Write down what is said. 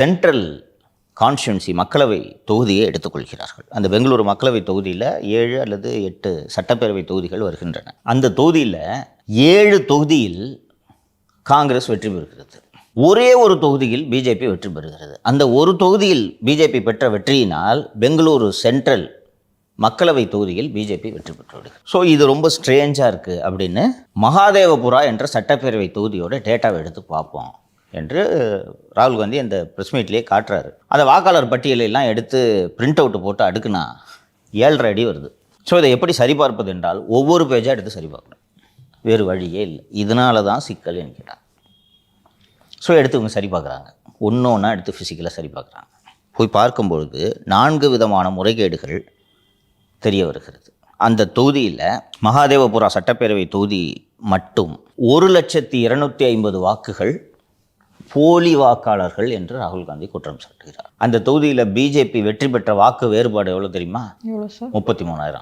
Central constituency மக்களவை தொகுதியை எடுத்துக்கொள்கிறார்கள். அந்த பெங்களூரு மக்களவை தொகுதியில் 7 அல்லது 8 சட்டப்பேரவை தொகுதிகள் வருகின்றன. அந்த தொகுதியில் 7 தொகுதியில் காங்கிரஸ் வெற்றி பெறுகிறது. ஒரே ஒரு தொகுதியில் பிஜேபி வெற்றி பெறுகிறது. அந்த ஒரு தொகுதியில் பிஜேபி பெற்ற வெற்றியினால் பெங்களூரு சென்ட்ரல் மக்களவை தொகுதியில் பிஜேபி வெற்றி பெற்று விடுகிறது. ஸோ இது ரொம்ப ஸ்ட்ரேஞ்சாக இருக்குது அப்படின்னு மகாதேவபுரா என்ற சட்டப்பேரவை தொகுதியோட டேட்டாவை எடுத்து பார்ப்போம் என்று ராகுல் காந்தி அந்த ப்ரெஸ் மீட்லேயே காட்டுறாரு. அந்த வாக்காளர் பட்டியலெல்லாம் எடுத்து பிரிண்ட் அவுட்டு போட்டு அடுக்குனா 7.5 அடி வருது. ஸோ இதை எப்படி சரிபார்ப்பது என்றால் ஒவ்வொரு பேஜாக எடுத்து சரிபார்க்கணும், வேறு வழியே இல்லை. இதனால தான் சிக்கல் என்கிறார். ஸோ எடுத்து இவங்க சரி பார்க்குறாங்க, ஒன்றா எடுத்து ஃபிசிக்கலாக சரி பார்க்குறாங்க. போய் பார்க்கும்பொழுது 4 விதமான முறைகேடுகள் தெரிய வருகிறது. அந்த தொகுதியில் மகாதேவபுரா சட்டப்பேரவை தொகுதி மட்டும் 1,250,000 வாக்குகள் போலி வாக்காளர்கள் என்று ராகுல் காந்தி குற்றம் சாட்டுகிறார். அந்த தொகுதியில் பிஜேபி வெற்றி பெற்ற வாக்கு வேறுபாடு எவ்வளோ தெரியுமா? 33,000.